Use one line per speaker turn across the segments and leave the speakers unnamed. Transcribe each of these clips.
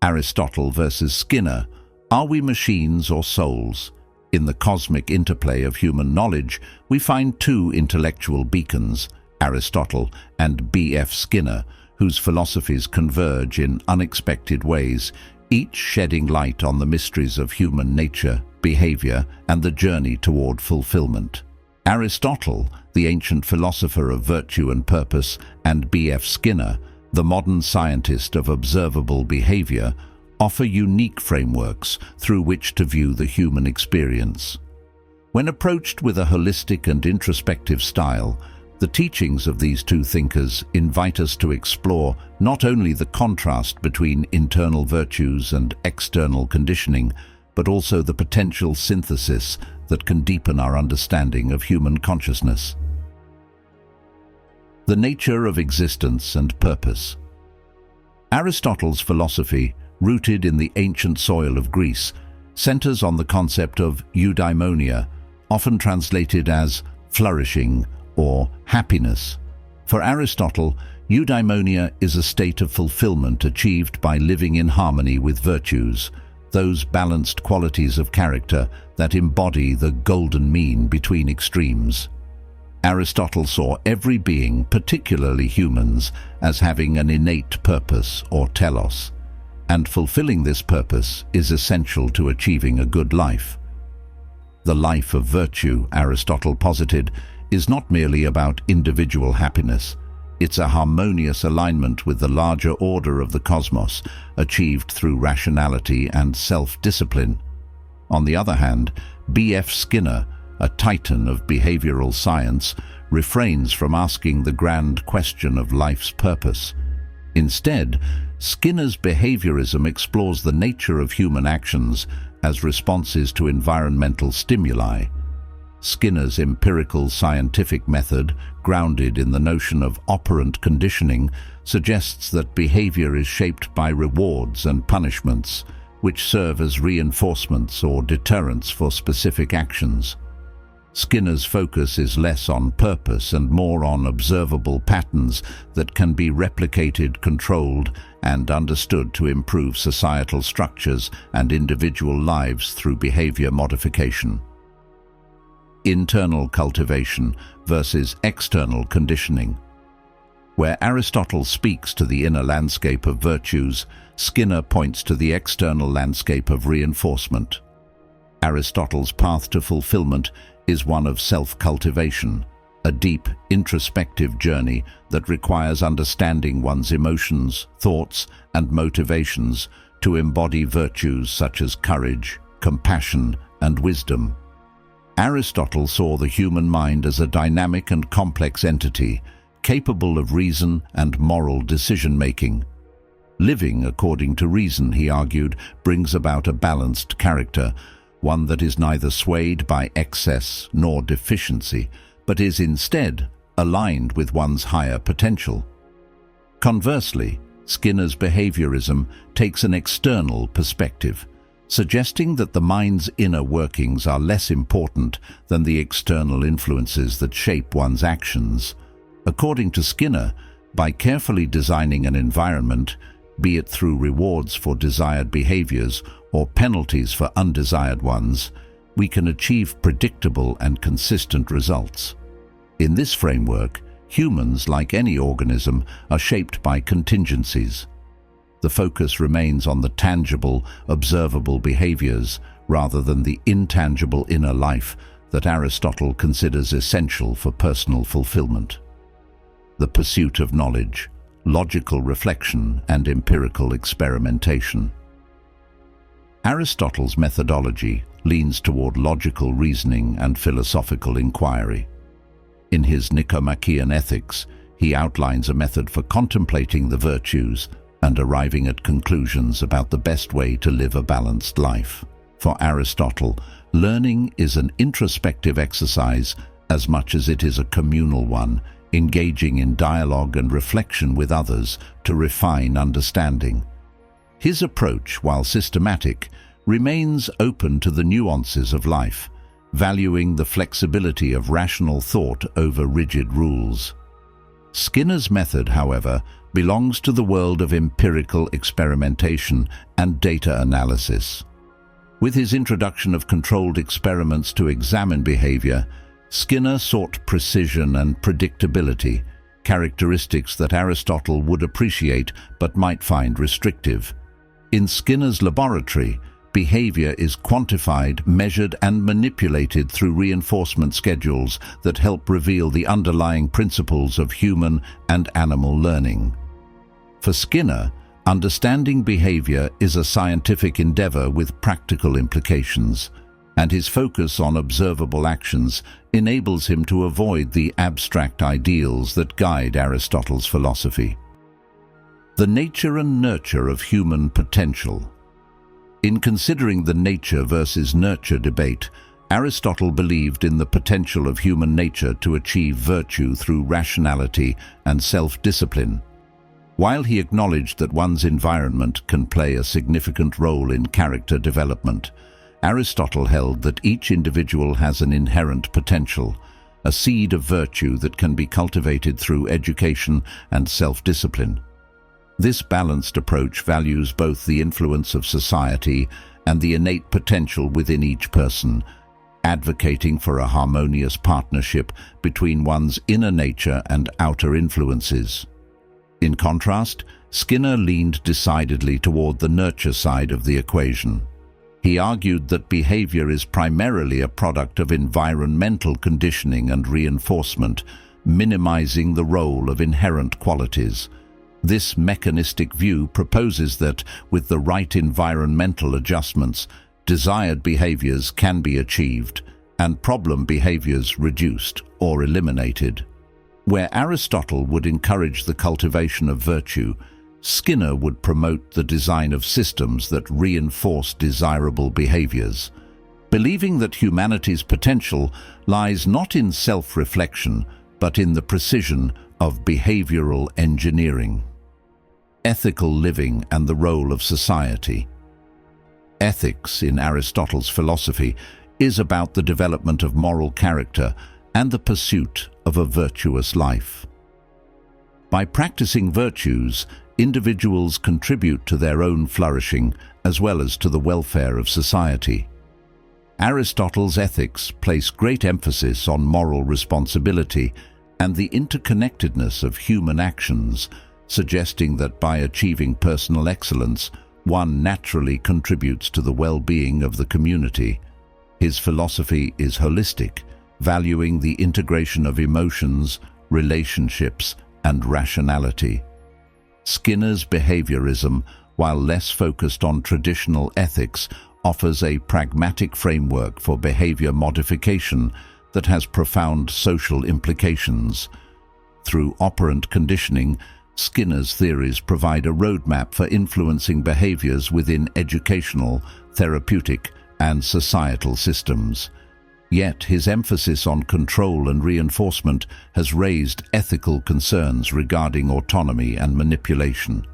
Aristotle versus Skinner. Are we machines or souls? In the cosmic interplay of human knowledge, we find two intellectual beacons, Aristotle and B.F. Skinner, whose philosophies converge in unexpected ways, each shedding light on the mysteries of human nature, behavior, and the journey toward fulfillment. Aristotle, the ancient philosopher of virtue and purpose, and B.F. Skinner, the modern scientist of observable behavior, offer unique frameworks through which to view the human experience. When approached with a holistic and introspective style, the teachings of these two thinkers invite us to explore not only the contrast between internal virtues and external conditioning, but also the potential synthesis that can deepen our understanding of human consciousness. The nature of existence and purpose. Aristotle's philosophy, rooted in the ancient soil of Greece, centers on the concept of eudaimonia, often translated as flourishing or happiness. For Aristotle, eudaimonia is a state of fulfillment achieved by living in harmony with virtues, those balanced qualities of character that embody the golden mean between extremes. Aristotle saw every being, particularly humans, as having an innate purpose or telos, and fulfilling this purpose is essential to achieving a good life. The life of virtue, Aristotle posited, is not merely about individual happiness. It's a harmonious alignment with the larger order of the cosmos, achieved through rationality and self-discipline. On the other hand, B.F. Skinner, a titan of behavioral science, refrains from asking the grand question of life's purpose. Instead, Skinner's behaviorism explores the nature of human actions as responses to environmental stimuli. Skinner's empirical scientific method, grounded in the notion of operant conditioning, suggests that behavior is shaped by rewards and punishments, which serve as reinforcements or deterrents for specific actions. Skinner's focus is less on purpose and more on observable patterns that can be replicated, controlled, and understood to improve societal structures and individual lives through behavior modification. Internal cultivation versus external conditioning. Where Aristotle speaks to the inner landscape of virtues, Skinner points to the external landscape of reinforcement. Aristotle's path to fulfillment is one of self-cultivation, a deep, introspective journey that requires understanding one's emotions, thoughts, and motivations to embody virtues such as courage, compassion, and wisdom. Aristotle saw the human mind as a dynamic and complex entity, capable of reason and moral decision-making. Living according to reason, he argued, brings about a balanced character, one that is neither swayed by excess nor deficiency, but is instead aligned with one's higher potential. Conversely, Skinner's behaviorism takes an external perspective, suggesting that the mind's inner workings are less important than the external influences that shape one's actions. According to Skinner, by carefully designing an environment, be it through rewards for desired behaviors or penalties for undesired ones, we can achieve predictable and consistent results. In this framework, humans, like any organism, are shaped by contingencies. The focus remains on the tangible, observable behaviors rather than the intangible inner life that Aristotle considers essential for personal fulfillment. The pursuit of knowledge, logical reflection, and empirical experimentation. Aristotle's methodology leans toward logical reasoning and philosophical inquiry. In his Nicomachean Ethics, he outlines a method for contemplating the virtues and arriving at conclusions about the best way to live a balanced life. For Aristotle, learning is an introspective exercise as much as it is a communal one, engaging in dialogue and reflection with others to refine understanding. His approach, while systematic, remains open to the nuances of life, valuing the flexibility of rational thought over rigid rules. Skinner's method, however, belongs to the world of empirical experimentation and data analysis. With his introduction of controlled experiments to examine behavior, Skinner sought precision and predictability, characteristics that Aristotle would appreciate but might find restrictive. In Skinner's laboratory, behavior is quantified, measured, and manipulated through reinforcement schedules that help reveal the underlying principles of human and animal learning. For Skinner, understanding behavior is a scientific endeavor with practical implications, and his focus on observable actions enables him to avoid the abstract ideals that guide Aristotle's philosophy. The nature and nurture of human potential. In considering the nature versus nurture debate, Aristotle believed in the potential of human nature to achieve virtue through rationality and self-discipline. While he acknowledged that one's environment can play a significant role in character development, Aristotle held that each individual has an inherent potential, a seed of virtue that can be cultivated through education and self-discipline. This balanced approach values both the influence of society and the innate potential within each person, advocating for a harmonious partnership between one's inner nature and outer influences. In contrast, Skinner leaned decidedly toward the nurture side of the equation. He argued that behavior is primarily a product of environmental conditioning and reinforcement, minimizing the role of inherent qualities. This mechanistic view proposes that, with the right environmental adjustments, desired behaviors can be achieved and problem behaviors reduced or eliminated. Where Aristotle would encourage the cultivation of virtue, Skinner would promote the design of systems that reinforce desirable behaviors, believing that humanity's potential lies not in self-reflection, but in the precision of behavioral engineering. Ethical living and the role of society. Ethics in Aristotle's philosophy is about the development of moral character and the pursuit of a virtuous life. By practicing virtues, individuals contribute to their own flourishing as well as to the welfare of society. Aristotle's ethics place great emphasis on moral responsibility and the interconnectedness of human actions, suggesting that by achieving personal excellence, one naturally contributes to the well-being of the community. His philosophy is holistic, valuing the integration of emotions, relationships, and rationality. Skinner's behaviorism, while less focused on traditional ethics, offers a pragmatic framework for behavior modification that has profound social implications. Through operant conditioning, Skinner's theories provide a roadmap for influencing behaviors within educational, therapeutic, and societal systems. Yet his emphasis on control and reinforcement has raised ethical concerns regarding autonomy and manipulation.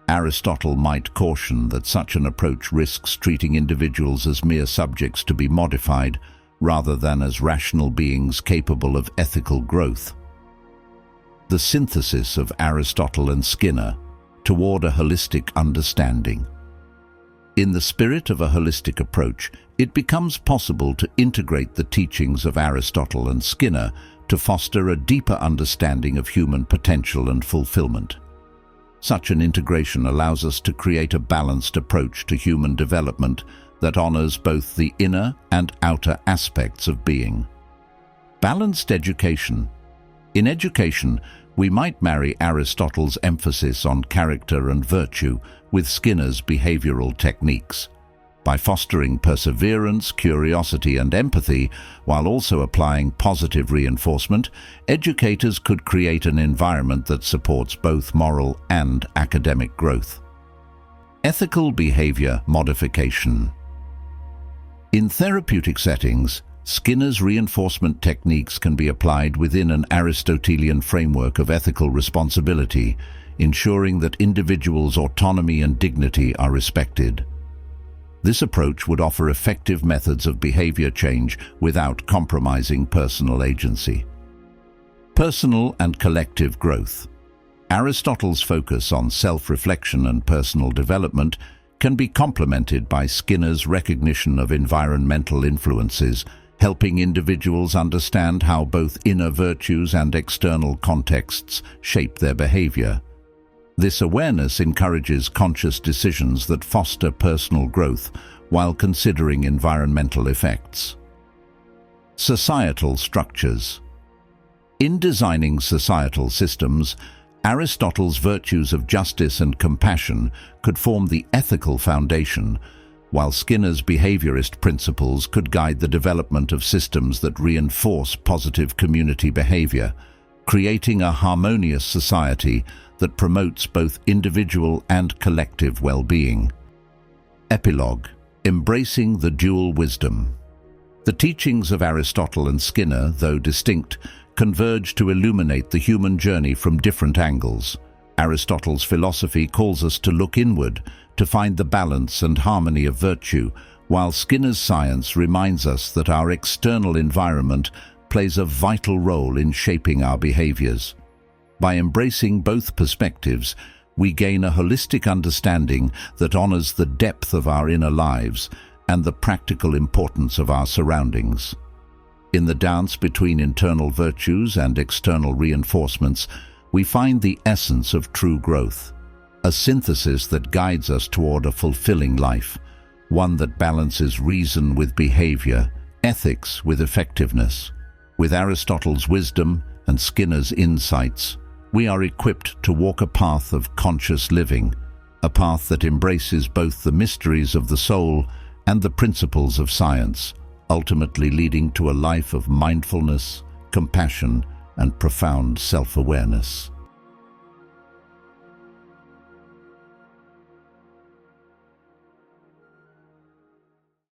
Aristotle might caution that such an approach risks treating individuals as mere subjects to be modified, rather than as rational beings capable of ethical growth. The synthesis of Aristotle and Skinner toward a holistic understanding. In the spirit of a holistic approach, it becomes possible to integrate the teachings of Aristotle and Skinner to foster a deeper understanding of human potential and fulfillment. Such an integration allows us to create a balanced approach to human development that honors both the inner and outer aspects of being. Balanced education. In education, we might marry Aristotle's emphasis on character and virtue with Skinner's behavioral techniques. By fostering perseverance, curiosity, and empathy, while also applying positive reinforcement, educators could create an environment that supports both moral and academic growth. Ethical behavior modification. In therapeutic settings, Skinner's reinforcement techniques can be applied within an Aristotelian framework of ethical responsibility, ensuring that individuals' autonomy and dignity are respected. This approach would offer effective methods of behavior change without compromising personal agency. Personal and collective growth. Aristotle's focus on self-reflection and personal development can be complemented by Skinner's recognition of environmental influences, helping individuals understand how both inner virtues and external contexts shape their behavior. This awareness encourages conscious decisions that foster personal growth while considering environmental effects. Societal structures. In designing societal systems, Aristotle's virtues of justice and compassion could form the ethical foundation, while Skinner's behaviorist principles could guide the development of systems that reinforce positive community behavior, creating a harmonious society that promotes both individual and collective well-being. Epilogue. Embracing the dual wisdom. The teachings of Aristotle and Skinner, though distinct, converge to illuminate the human journey from different angles. Aristotle's philosophy calls us to look inward, to find the balance and harmony of virtue, while Skinner's science reminds us that our external environment plays a vital role in shaping our behaviors. By embracing both perspectives, we gain a holistic understanding that honors the depth of our inner lives and the practical importance of our surroundings. In the dance between internal virtues and external reinforcements, we find the essence of true growth, a synthesis that guides us toward a fulfilling life, one that balances reason with behavior, ethics with effectiveness. With Aristotle's wisdom and Skinner's insights, we are equipped to walk a path of conscious living, a path that embraces both the mysteries of the soul and the principles of science, ultimately leading to a life of mindfulness, compassion, and profound self-awareness.